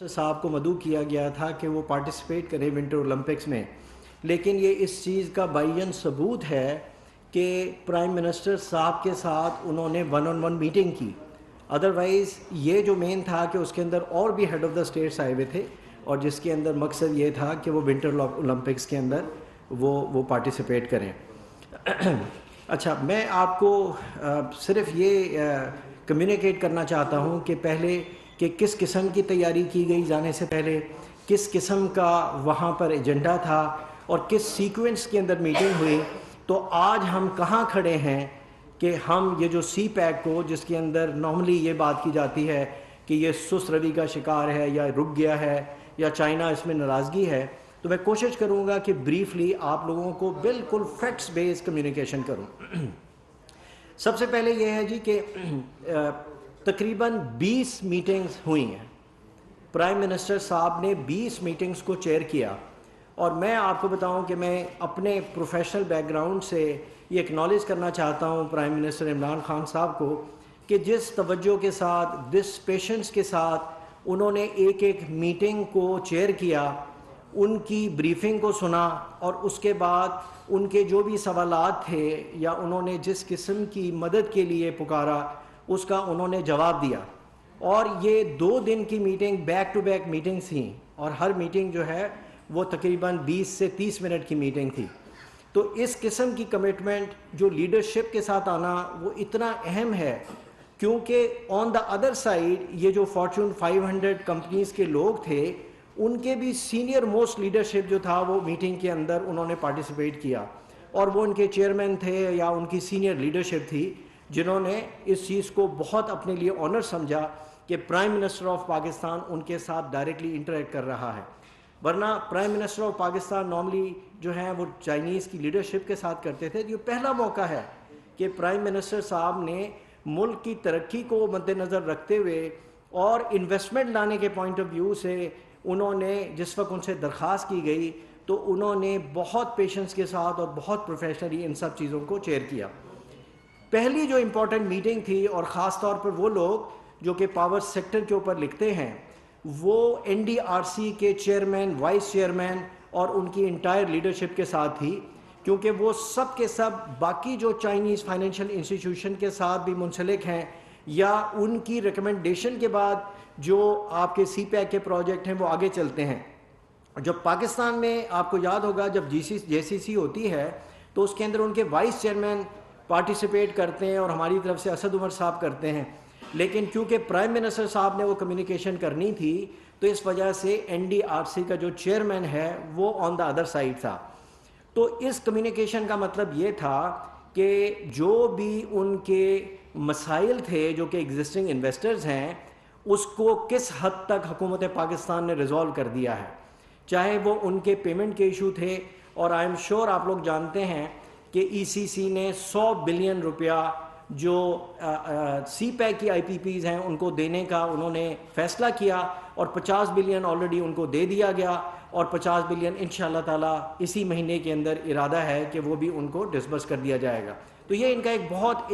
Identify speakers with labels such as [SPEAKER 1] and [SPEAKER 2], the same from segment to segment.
[SPEAKER 1] صاحب کو مدعو کیا گیا تھا کہ وہ پارٹیسپیٹ کرے ونٹر اولمپکس میں، لیکن یہ اس چیز کا بعین ثبوت ہے کہ پرائم منسٹر صاحب کے ساتھ انہوں نے ون آن ون میٹنگ کی. ادروائز یہ جو مین تھا کہ اس کے اندر اور بھی ہیڈ آف دا اسٹیٹس آئے ہوئے تھے، اور جس کے اندر مقصد یہ تھا کہ وہ ونٹر اولمپکس کے اندر وہ پارٹیسپیٹ کریں. اچھا، میں آپ کو صرف یہ کمیونیکیٹ کرنا چاہتا ہوں کہ پہلے کہ کس قسم کی تیاری کی گئی جانے سے پہلے، کس قسم کا وہاں پر ایجنڈا تھا اور کس سیکوینس کے اندر میٹنگ ہوئی. تو آج ہم کہاں کھڑے ہیں کہ ہم یہ جو سی پیک کو، جس کے اندر نارملی یہ بات کی جاتی ہے کہ یہ سست روی کا شکار ہے یا رک گیا ہے یا چائنا اس میں ناراضگی ہے، تو میں کوشش کروں گا کہ بریفلی آپ لوگوں کو بالکل فیکٹس بیس کمیونیکیشن کروں. سب سے پہلے یہ ہے جی کہ تقریباً 20 میٹنگز ہوئی ہیں. پرائم منسٹر صاحب نے 20 میٹنگز کو چیئر کیا، اور میں آپ کو بتاؤں کہ میں اپنے پروفیشنل بیک گراؤنڈ سے یہ اکنالج کرنا چاہتا ہوں پرائم منسٹر عمران خان صاحب کو کہ جس توجہ کے ساتھ، جس پیشنس کے ساتھ انہوں نے ایک ایک میٹنگ کو چیئر کیا، ان کی بریفنگ کو سنا، اور اس کے بعد ان کے جو بھی سوالات تھے یا انہوں نے جس قسم کی مدد کے لیے پکارا اس کا انہوں نے جواب دیا. اور یہ 2 دن کی meeting back to back meetings تھیں، اور ہر میٹنگ جو ہے وہ تقریباً 20 سے 30 منٹ کی میٹنگ تھی. تو اس قسم کی کمٹمنٹ جو لیڈرشپ کے ساتھ آنا وہ اتنا اہم ہے، کیونکہ آن دا ادر سائیڈ یہ جو فارچون 500 کمپنیز کے لوگ تھے، ان کے بھی سینئر موسٹ لیڈرشپ جو تھا وہ میٹنگ کے اندر انہوں نے پارٹیسپیٹ کیا، اور وہ ان کے چیئرمین تھے یا ان کی سینئر لیڈرشپ تھی جنہوں نے اس چیز کو بہت اپنے لیے آنر سمجھا کہ پرائم منسٹر آف پاکستان ان کے ساتھ ڈائریکٹلی انٹریکٹ کر رہا ہے. ورنہ prime minister of Pakistan normally جو ہیں وہ چائنیز کی لیڈرشپ کے ساتھ کرتے تھے. یہ پہلا موقع ہے کہ پرائم منسٹر صاحب نے ملک کی ترقی کو مد نظر رکھتے ہوئے اور انویسٹمنٹ لانے کے پوائنٹ آف ویو سے انہوں نے جس وقت ان سے درخواست کی گئی تو انہوں نے بہت پیشنس کے ساتھ اور بہت پروفیشنلی ان سب چیزوں کو چیئر کیا. پہلی جو امپورٹنٹ میٹنگ تھی، اور خاص طور پر وہ لوگ جو کہ پاور سیکٹر کے اوپر لکھتے ہیں، وہ NDRC کے چیئرمین، وائس چیئرمین اور ان کی انٹائر لیڈرشپ کے ساتھ تھی، کیونکہ وہ سب کے سب باقی جو چائنیز فائنینشیل انسٹیٹیوشن کے ساتھ بھی منسلک ہیں، یا ان کی ریکمنڈیشن کے بعد جو آپ کے سی پیک کے پروجیکٹ ہیں وہ آگے چلتے ہیں. جب پاکستان میں آپ کو یاد ہوگا جب JCC ہوتی ہے تو اس کے اندر ان کے وائس چیئرمین پارٹیسپیٹ کرتے ہیں، اور ہماری طرف سے اسد عمر صاحب کرتے ہیں. لیکن کیونکہ پرائم منسٹر صاحب نے وہ کمیونیکیشن کرنی تھی تو اس وجہ سے NDRC کا جو چیئرمین ہے وہ آن دا ادر سائڈ تھا. تو اس کمیونیکیشن کا مطلب یہ تھا کہ جو بھی ان کے مسائل تھے جو کہ ایگزسٹنگ انویسٹرز ہیں، اس کو کس حد تک حکومت پاکستان نے ریزالو کر دیا ہے، چاہے وہ ان کے پیمنٹ کے ایشو تھے. اور آئی ایم شیور آپ لوگ جانتے ہیں کہ ECC نے 100 بلین روپیہ جو سی پیک کی IPPs ہیں ان کو دینے کا انہوں نے فیصلہ کیا، اور 50 بلین آلریڈی ان کو دے دیا گیا، اور 50 بلین انشاءاللہ تعالی اسی مہینے کے اندر ارادہ ہے کہ وہ بھی ان کو ڈسبرس کر دیا جائے گا. تو یہ ان کا ایک بہت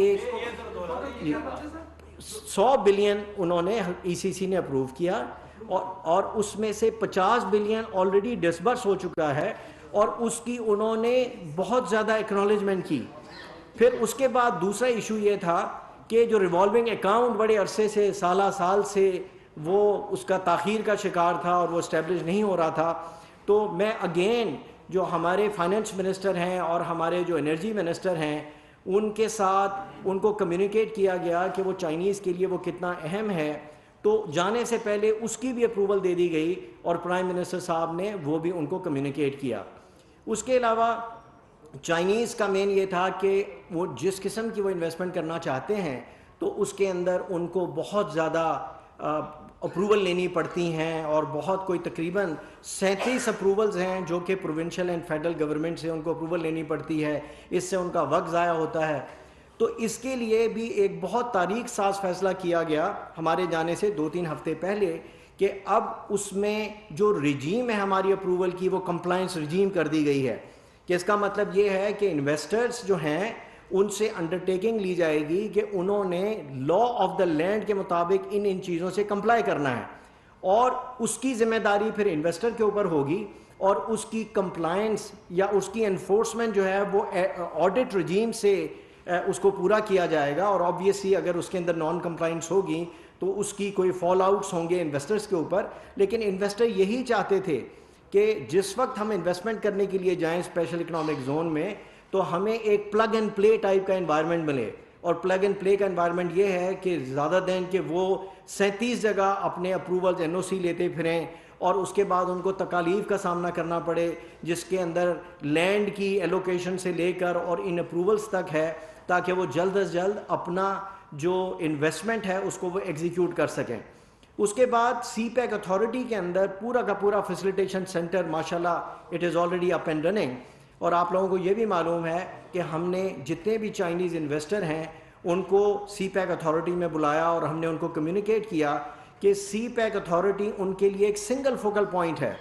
[SPEAKER 1] 100 بلین انہوں نے ECC نے اپروو کیا، اور اس میں سے 50 بلین آلریڈی ڈسبرس ہو چکا ہے، اور اس کی انہوں نے بہت زیادہ ایکنالجمنٹ کی. پھر اس کے بعد دوسرا ایشو یہ تھا کہ جو ریوالونگ اکاؤنٹ بڑے عرصے سے سال سے وہ اس کا تاخیر کا شکار تھا اور وہ اسٹیبلش نہیں ہو رہا تھا. تو میں اگین جو ہمارے فائنینس منسٹر ہیں اور ہمارے جو انرجی منسٹر ہیں ان کے ساتھ ان کو کمیونیکیٹ کیا گیا کہ وہ چائنیز کے لیے وہ کتنا اہم ہے. تو جانے سے پہلے اس کی بھی اپروول دے دی گئی، اور پرائم منسٹر صاحب نے وہ بھی ان کو کمیونیکیٹ کیا. اس کے علاوہ چائنیز کا مین یہ تھا کہ وہ جس قسم کی وہ انویسٹمنٹ کرنا چاہتے ہیں تو اس کے اندر ان کو بہت زیادہ اپروول لینی پڑتی ہیں، اور بہت کوئی تقریباً 37 اپروولز ہیں جو کہ پروونشل اینڈ فیڈرل گورنمنٹ سے ان کو اپروول لینی پڑتی ہے. اس سے ان کا وقت ضائع ہوتا ہے. تو اس کے لیے بھی ایک بہت تاریخ ساز فیصلہ کیا گیا ہمارے جانے سے 2-3 ہفتے پہلے کہ اب اس میں جو رجیم ہے ہماری اپروول کی وہ کمپلائنس رجیم کر دی گئی ہے، کہ اس کا مطلب یہ ہے کہ انویسٹرز جو ہیں ان سے انڈرٹیکنگ لی جائے گی کہ انہوں نے لا آف دا لینڈ کے مطابق ان چیزوں سے کمپلائی کرنا ہے. اور اس کی ذمہ داری پھر انویسٹر کے اوپر ہوگی، اور اس کی کمپلائنس یا اس کی انفورسمنٹ جو ہے وہ آڈٹ رجیم سے اس کو پورا کیا جائے گا، اور آبویسلی اگر اس کے اندر نان کمپلائنس ہوگی تو اس کی کوئی فال آؤٹس ہوں گے انویسٹرز کے اوپر. لیکن انویسٹر یہی چاہتے تھے کہ جس وقت ہم انویسٹمنٹ کرنے کے لیے جائیں اسپیشل اکنامک زون میں تو ہمیں ایک پلگ اینڈ پلے ٹائپ کا انوائرمنٹ ملے. اور پلگ اینڈ پلے کا انوائرمنٹ یہ ہے کہ زیادہ دین کہ وہ 37 جگہ اپنے اپروولز NOC لیتے پھریں اور اس کے بعد ان کو تکالیف کا سامنا کرنا پڑے، جس کے اندر لینڈ کی ایلوکیشن سے لے کر اور ان اپروولز تک ہے، تاکہ وہ جلد از جلد اپنا جو انویسٹمنٹ ہے اس کو وہ ایگزیکیوٹ کر سکیں. اس کے بعد سی پیک اتھارٹی کے اندر پورا کا پورا فیسیلیٹیشن سینٹر ماشاءاللہ it is already up and running. اور آپ لوگوں کو یہ بھی معلوم ہے کہ ہم نے جتنے بھی چائنیز انویسٹر ہیں ان کو سی پیک اتھارٹی میں بلایا اور ہم نے ان کو کمیونیکیٹ کیا کہ سی پیک اتھارٹی ان کے لیے ایک سنگل فوکل پوائنٹ ہے.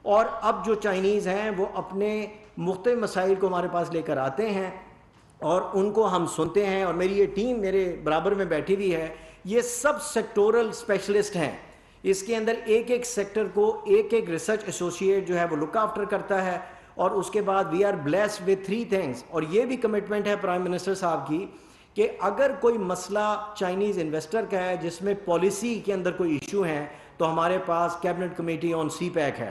[SPEAKER 1] اور اب جو چائنیز ہیں وہ اپنے مختلف مسائل کو ہمارے پاس لے کر آتے ہیں اور ان کو ہم سنتے ہیں، اور میری یہ ٹیم میرے برابر میں بیٹھی ہوئی ہے، یہ سب سیکٹورل اسپیشلسٹ ہیں. اس کے اندر ایک ایک سیکٹر کو ایک ایک ریسرچ ایسوسیٹ جو ہے وہ لک آفٹر کرتا ہے. اور اس کے بعد we are blessed with 3 things, اور یہ بھی کمٹمنٹ ہے پرائم منسٹر صاحب کی کہ اگر کوئی مسئلہ چائنیز انویسٹر کا ہے جس میں پالیسی کے اندر کوئی ایشو ہے تو ہمارے پاس cabinet committee on CPEC ہے،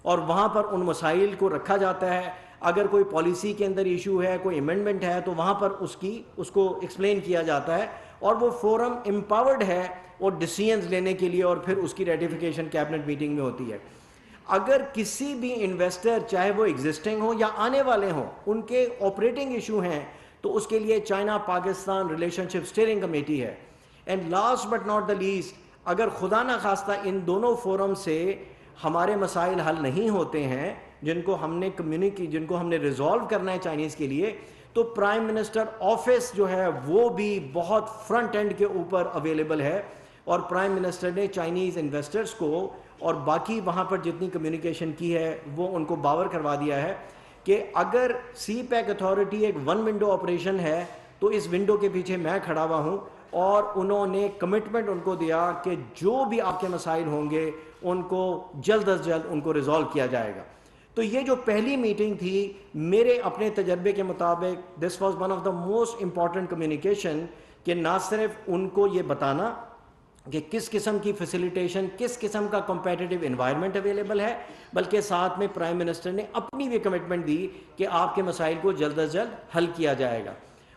[SPEAKER 1] اور وہاں پر ان مسائل کو رکھا جاتا ہے. اگر کوئی پالیسی کے اندر ایشو ہے، کوئی امینڈمنٹ ہے، تو وہاں پر اس کو ایکسپلین کیا جاتا ہے، اور وہ فورم امپاورڈ ہے اور ڈیسیژنز لینے کے لیے، اور پھر اس کی ریٹیفیکیشن کیبنٹ میٹنگ میں ہوتی ہے. اگر کسی بھی انویسٹر چاہے وہ ایگزسٹنگ ہو یا آنے والے ہوں ان کے آپریٹنگ ایشو ہیں تو اس کے لیے چائنا پاکستان ریلیشن شپ اسٹیئرنگ کمیٹی ہے. And last but not the least, اگر خدا نہ خواستہ ان دونوں فورم سے ہمارے مسائل حل نہیں ہوتے ہیں جن کو ہم نے ریزالو کرنا ہے چائنیز کے لیے، تو پرائم منسٹر آفس جو ہے وہ بھی بہت فرنٹ اینڈ کے اوپر اویلیبل ہے. اور پرائم منسٹر نے چائنیز انویسٹرز کو اور باقی وہاں پر جتنی کمیونیکیشن کی ہے وہ ان کو باور کروا دیا ہے کہ اگر سی پیک اتھارٹی ایک 1 ونڈو آپریشن ہے تو اس ونڈو کے پیچھے میں کھڑا ہوا ہوں. اور انہوں نے کمٹمنٹ ان کو دیا کہ جو بھی آپ کے مسائل ہوں گے ان کو جلد از جلد ان کو ریزالو کیا جائے گا. تو یہ جو پہلی میٹنگ تھی میرے اپنے تجربے کے مطابق this was one of the most important communication, کہ نہ صرف ان کو یہ بتانا کہ کس قسم کی فیسیلیٹیشن، کس قسم کا کمپیٹیٹیو انوائرمنٹ اویلیبل ہے، بلکہ ساتھ میں پرائم منسٹر نے اپنی بھی کمٹمنٹ دی کہ آپ کے مسائل کو جلد از جلد حل کیا جائے گا.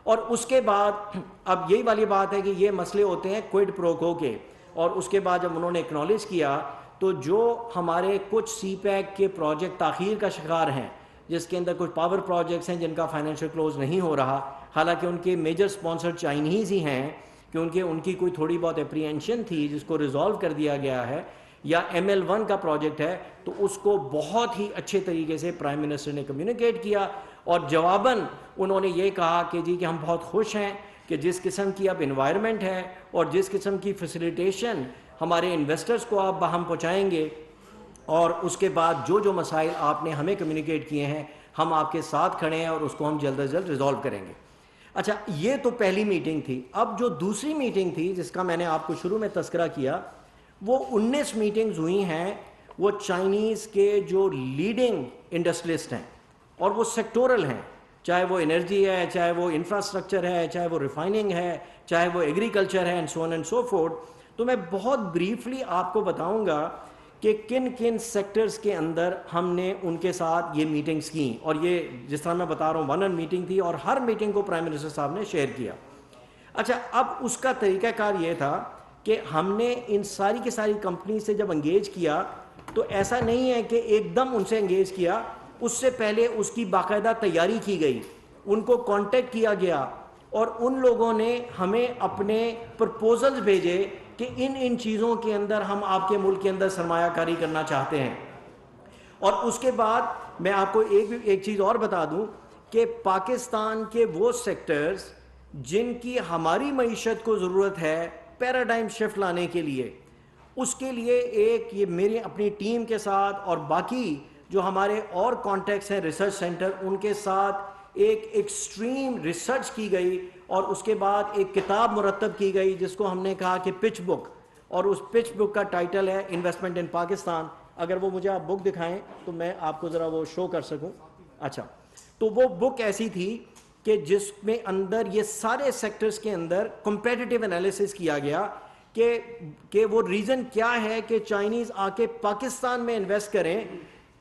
[SPEAKER 1] اور اس کے بعد اب یہی والی بات ہے کہ یہ مسئلے ہوتے ہیں کوئڈ پرو کو کے، اور اس کے بعد جب انہوں نے اکنالج کیا تو جو ہمارے کچھ سی پیک کے پروجیکٹ تاخیر کا شکار ہیں، جس کے اندر کچھ پاور پروجیکٹس ہیں جن کا فائنینشیل کلوز نہیں ہو رہا، حالانکہ ان کے میجر سپانسر چائنیز ہی ہیں، کیونکہ ان کی کوئی تھوڑی بہت اپریہنشن تھی جس کو ریزالو کر دیا گیا ہے، یا ML1 کا پروجیکٹ ہے تو اس کو بہت ہی اچھے طریقے سے پرائم منسٹر نے کمیونیکیٹ کیا. اور جواباً انہوں نے یہ کہا کہ جی کہ ہم بہت خوش ہیں کہ جس قسم کی اب انوائرمنٹ ہے اور جس قسم کی فیسیلیٹیشن ہمارے انویسٹرز کو آپ باہم پہنچائیں گے، اور اس کے بعد جو مسائل آپ نے ہمیں کمیونیکیٹ کیے ہیں ہم آپ کے ساتھ کھڑے ہیں اور اس کو ہم جلد از جلد ریزالو کریں گے. اچھا، یہ تو پہلی میٹنگ تھی. اب جو دوسری میٹنگ تھی جس کا میں نے آپ کو شروع میں تذکرہ کیا، وہ 19 میٹنگز ہوئی ہیں. وہ چائنیز کے جو لیڈنگ انڈسٹریلسٹ ہیں اور وہ سیکٹورل ہیں، چاہے وہ انرجی ہے، چاہے وہ انفراسٹرکچر ہے، چاہے وہ ریفائننگ ہے، چاہے وہ ایگریکلچر ہے، and so on and so forth. تو میں بہت بریفلی آپ کو بتاؤں گا کہ کن کن سیکٹرز کے اندر ہم نے ان کے ساتھ یہ میٹنگز کیں. اور یہ جس طرح میں بتا رہا ہوں 1 میٹنگ تھی اور ہر میٹنگ کو پرائم منسٹر صاحب نے شیئر کیا. اچھا، اب اس کا طریقہ کار یہ تھا کہ ہم نے ان ساری کی ساری کمپنی سے جب انگیج کیا تو ایسا نہیں ہے کہ ایک دم ان سے انگیج کیا، اس سے پہلے اس کی باقاعدہ تیاری کی گئی، ان کو کانٹیکٹ کیا گیا، اور ان لوگوں نے ہمیں اپنے پرپوزلز بھیجے کہ ان چیزوں کے اندر ہم آپ کے ملک کے اندر سرمایہ کاری کرنا چاہتے ہیں. اور اس کے بعد میں آپ کو ایک چیز اور بتا دوں کہ پاکستان کے وہ سیکٹرز جن کی ہماری معیشت کو ضرورت ہے پیراڈائم شفٹ لانے کے لیے، اس کے لیے یہ میری اپنی ٹیم کے ساتھ اور باقی جو ہمارے اور کانٹیکٹس ہیں ریسرچ سینٹر، ان کے ساتھ ایک ایکسٹریم ریسرچ کی گئی، اور اس کے بعد ایک کتاب مرتب کی گئی جس کو ہم نے کہا کہ پچ بک. اور اس پچ بک کا ٹائٹل ہے انویسٹمنٹ ان پاکستان. اگر وہ مجھے آپ بک دکھائیں تو میں آپ کو ذرا وہ شو کر سکوں. اچھا, تو وہ بک ایسی تھی کہ جس میں اندر یہ سارے سیکٹرز کے اندر کمپیٹیٹیو انالیسس کیا گیا کہ وہ ریزن کیا ہے کہ چائنیز آ کے پاکستان میں انویسٹ کریں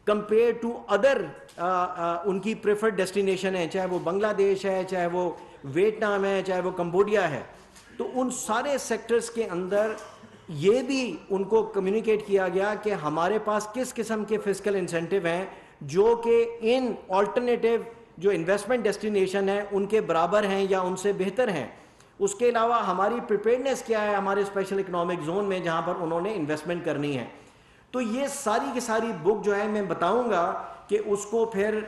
[SPEAKER 1] کمپیئر ٹو ادر ان کی پریفرڈ ڈیسٹینیشن ہے, چاہے وہ بنگلہ دیش ہے, چاہے وہ ویتنام ہے, چاہے وہ کمبوڈیا ہے. تو ان سارے سیکٹرز کے اندر یہ بھی ان کو کمیونیکیٹ کیا گیا کہ ہمارے پاس کس قسم کے فسکل انسینٹیو ہیں جو کہ ان آلٹرنیٹیو جو انویسٹمنٹ ڈیسٹینیشن ہیں ان کے برابر ہیں یا ان سے بہتر ہیں. اس کے علاوہ ہماری پریپیئرنیس کیا ہے ہمارے اسپیشل اکنامک زون میں جہاں پر انہوں نے انویسٹمنٹ کرنی ہے. تو یہ ساری کی ساری بک جو ہے میں بتاؤں گا کہ اس کو پھر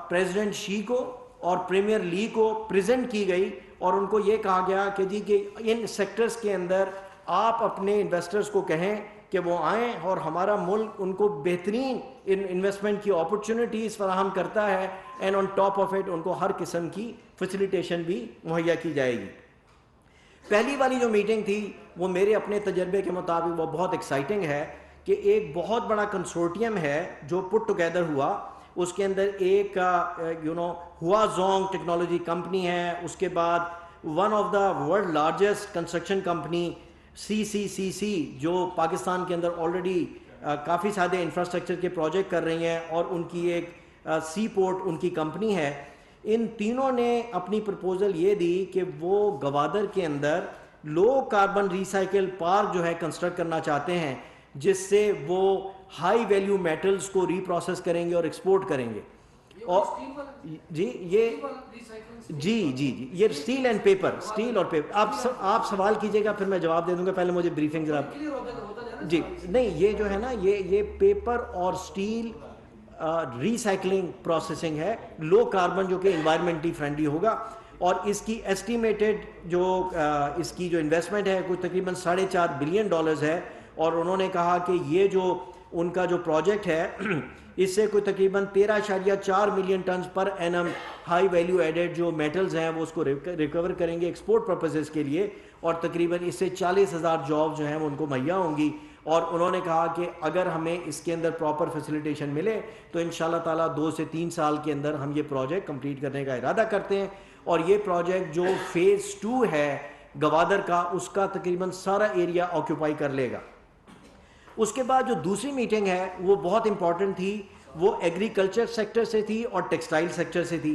[SPEAKER 1] پریزیڈنٹ شی کو اور پریمیئر لی کو پریزنٹ کی گئی اور ان کو یہ کہا گیا کہ جی کہ ان سیکٹرز کے اندر آپ اپنے انویسٹرز کو کہیں کہ وہ آئیں اور ہمارا ملک ان کو بہترین انویسٹمنٹ کی اپرچونٹیز فراہم کرتا ہے and on top of it in کو ہر قسم کی فیسیلیٹیشن بھی مہیا کی جائے گی. پہلی والی جو میٹنگ تھی وہ میرے اپنے تجربے کے مطابق وہ بہت ایکسائٹنگ ہے کہ ایک بہت بڑا کنسورٹیم ہے جو پٹ ٹوگیدر ہوا. اس کے اندر ایک ہوا زونگ ٹیکنالوجی کمپنی ہے, اس کے بعد one of the world largest construction company CCCC جو پاکستان کے اندر آلریڈی کافی سارے انفراسٹرکچر کے پروجیکٹ کر رہی ہیں اور ان کی ایک سی پورٹ ان کی کمپنی ہے. ان تینوں نے اپنی پرپوزل یہ دی کہ وہ گوادر کے اندر لو کاربن ریسائکل پارک جو ہے کنسٹرکٹ کرنا چاہتے ہیں جس سے وہ ہائی ویلیو میٹلز کو ری پروسیس کریں گے اور ایکسپورٹ کریں گے. اور جی یہ اسٹیل اینڈ پیپر, اسٹیل اور پیپر. آپ سوال کیجیے گا پھر میں جواب دے دوں گا, پہلے مجھے بریفنگ ذرا. جی نہیں, یہ جو ہے نا یہ پیپر اور اسٹیل ریسائکلنگ پروسیسنگ ہے, لو کاربن جو کہ انوائرمنٹلی فرینڈلی ہوگا. اور اس کی ایسٹیمیٹڈ جو اس کی جو انویسٹمنٹ ہے کچھ تقریباً $4.5 بلین ہے. اور انہوں نے کہا کہ یہ جو ان کا جو پروجیکٹ ہے اس سے کوئی تقریباً 13.4 million tons per annum high value added جو میٹلز ہیں وہ اس کو ریکور کریں گے ایکسپورٹ پرپسز کے لیے, اور تقریباً اس سے 40,000 جاب جو ہیں وہ ان کو مہیا ہوں گی. اور انہوں نے کہا کہ اگر ہمیں اس کے اندر پراپر فیسیلیٹیشن ملے تو انشاءاللہ تعالیٰ 2 سے 3 سال کے اندر ہم یہ پروجیکٹ کمپلیٹ کرنے کا ارادہ کرتے ہیں. اور یہ پروجیکٹ جو فیز 2 ہے گوادر کا, اس کا تقریباً سارا ایریا آکیوپائی کر لے گا. اس کے بعد جو دوسری میٹنگ ہے وہ بہت امپورٹنٹ تھی, وہ ایگریکلچر سیکٹر سے تھی اور ٹیکسٹائل سیکٹر سے تھی,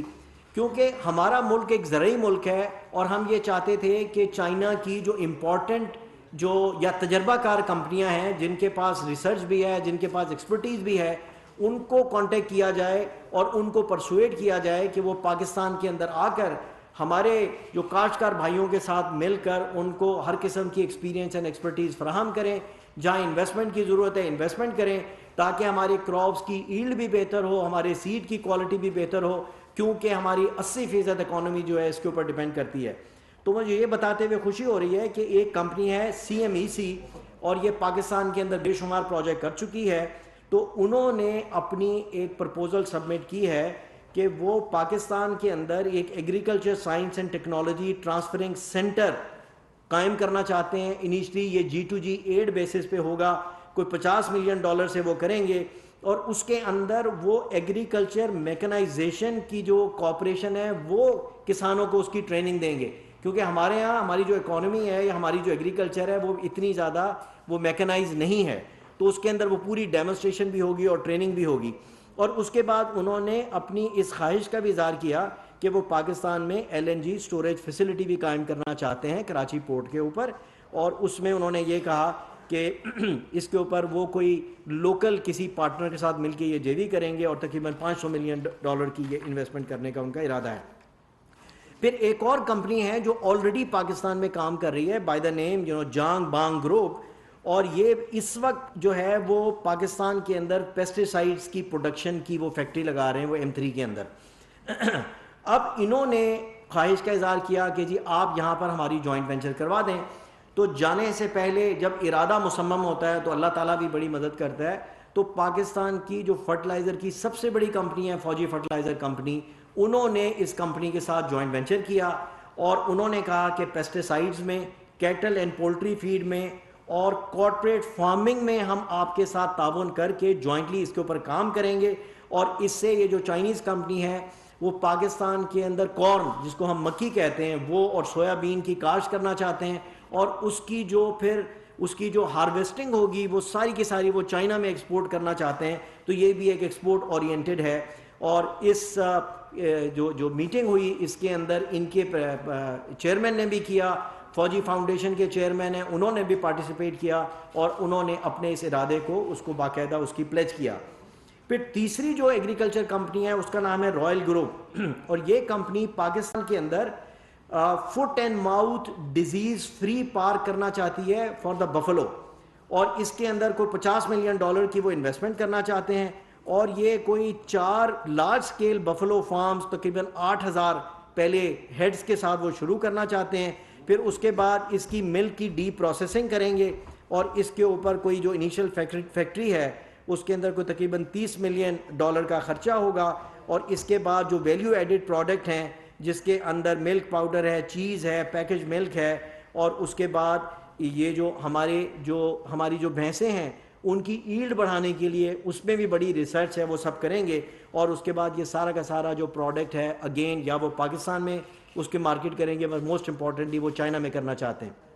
[SPEAKER 1] کیونکہ ہمارا ملک ایک زرعی ملک ہے اور ہم یہ چاہتے تھے کہ چائنا کی جو امپورٹنٹ جو یا تجربہ کار کمپنیاں ہیں جن کے پاس ریسرچ بھی ہے, جن کے پاس ایکسپرٹیز بھی ہے, ان کو کانٹیکٹ کیا جائے اور ان کو پرسویٹ کیا جائے کہ وہ پاکستان کے اندر آ کر ہمارے جو کاشتکار بھائیوں کے ساتھ مل کر ان کو ہر قسم کی ایکسپیرینس اینڈ ایکسپرٹیز فراہم کریں. جہاں انویسٹمنٹ کی ضرورت ہے انویسٹمنٹ کریں تاکہ ہمارے کراپس کی ایلڈ بھی بہتر ہو, ہمارے سیڈ کی کوالٹی بھی بہتر ہو, کیونکہ ہماری 80% اکانومی جو ہے اس کے اوپر ڈیپینڈ کرتی ہے. تو مجھے یہ بتاتے ہوئے خوشی ہو رہی ہے کہ ایک کمپنی ہے CMEC اور یہ پاکستان کے اندر بے شمار پروجیکٹ کر چکی ہے. تو انہوں نے اپنی ایک پرپوزل سبمٹ کی ہے کہ وہ پاکستان کے اندر ایک agriculture science and technology transferring centre قائم کرنا چاہتے ہیں. انیشلی یہ G2G ایڈ بیسس پہ ہوگا, کوئی $50 ملین سے وہ کریں گے, اور اس کے اندر وہ ایگریکلچر میکنائزیشن کی جو کوآپریشن ہے وہ کسانوں کو اس کی ٹریننگ دیں گے, کیونکہ ہمارے ہاں ہماری جو اکانومی ہے یا ہماری جو ایگریکلچر ہے وہ اتنی زیادہ وہ میکنائز نہیں ہے. تو اس کے اندر وہ پوری ڈیمونسٹریشن بھی ہوگی اور ٹریننگ بھی ہوگی. اور اس کے بعد انہوں نے اپنی اس خواہش کا بھی اظہار کیا کہ وہ پاکستان میں LNG سٹوریج فیسلٹی بھی قائم کرنا چاہتے ہیں کراچی پورٹ کے اوپر, اور اس میں انہوں نے یہ کہا کہ اس کے اوپر وہ کوئی لوکل کسی پارٹنر کے ساتھ مل کے یہ JV کریں گے اور تقریباً $500 ملین کی یہ انویسٹمنٹ کرنے کا ان کا ارادہ ہے. پھر ایک اور کمپنی ہے جو آلریڈی پاکستان میں کام کر رہی ہے by the name جانگ Bang group, اور یہ اس وقت جو ہے وہ پاکستان کے اندر پیسٹیسائڈز کی پروڈکشن کی وہ فیکٹری لگا رہے ہیں وہ M3 کے اندر. اب انہوں نے خواہش کا اظہار کیا کہ جی آپ یہاں پر ہماری جوائنٹ وینچر کروا دیں. تو جانے سے پہلے جب ارادہ مصمم ہوتا ہے تو اللہ تعالیٰ بھی بڑی مدد کرتا ہے. تو پاکستان کی جو فرٹیلائزر کی سب سے بڑی کمپنی ہے فوجی فرٹیلائزر کمپنی, انہوں نے اس کمپنی کے ساتھ جوائنٹ وینچر کیا اور انہوں نے کہا کہ پیسٹیسائڈز میں, کیٹل اینڈ پولٹری فیڈ میں اور کارپوریٹ فارمنگ میں ہم آپ کے ساتھ تعاون کر کے جوائنٹلی اس کے اوپر کام کریں گے، اور اس سے یہ جو چائنیز کمپنی ہے وہ پاکستان کے اندر کارن جس کو ہم مکی کہتے ہیں وہ اور سویا بین کی کاشت کرنا چاہتے ہیں، اور اس کی جو ہارویسٹنگ ہوگی وہ ساری کی ساری وہ چائنا میں ایکسپورٹ کرنا چاہتے ہیں. تو یہ بھی ایک ایکسپورٹ اورینٹڈ ہے. اور اس جو میٹنگ ہوئی اس کے اندر ان کے چیئرمین نے بھی کیا، فوجی فاؤنڈیشن کے چیئرمین ہیں، انہوں نے بھی پارٹیسپیٹ کیا اور انہوں نے اپنے اس ارادے کو اس کو باقاعدہ اس کی پلیج کیا. پھر تیسری جو ایگریکلچر کمپنی ہے اس کا نام ہے رائل گروپ، اور یہ کمپنی پاکستان کے اندر foot and mouth disease free park کرنا چاہتی ہے فار دا بفلو، اور اس کے اندر کوئی $50 ملین کی وہ انویسٹمنٹ کرنا چاہتے ہیں. اور یہ کوئی 4 لارج سکیل بفلو فارمز تقریباً 8,000 پہلے ہیڈز کے ساتھ وہ شروع کرنا چاہتے ہیں. پھر اس کے بعد اس کی ملک کی ڈی پروسیسنگ کریں گے، اور اس کے اوپر کوئی جو انیشل فیکٹری ہے اس کے اندر کوئی تقریباً $30 ملین کا خرچہ ہوگا. اور اس کے بعد جو ویلیو ایڈڈ پروڈکٹ ہیں جس کے اندر ملک پاؤڈر ہے، چیز ہے، پیکج ملک ہے، اور اس کے بعد یہ جو ہماری جو بھینسیں ہیں ان کی ایلڈ بڑھانے کے لیے اس میں بھی بڑی ریسرچ ہے، وہ سب کریں گے. اور اس کے بعد یہ سارا کا سارا جو پروڈکٹ ہے اگین یا وہ پاکستان میں اس کے مارکیٹ کریں گے، بس موسٹ امپورٹنٹلی وہ چائنا میں کرنا چاہتے ہیں.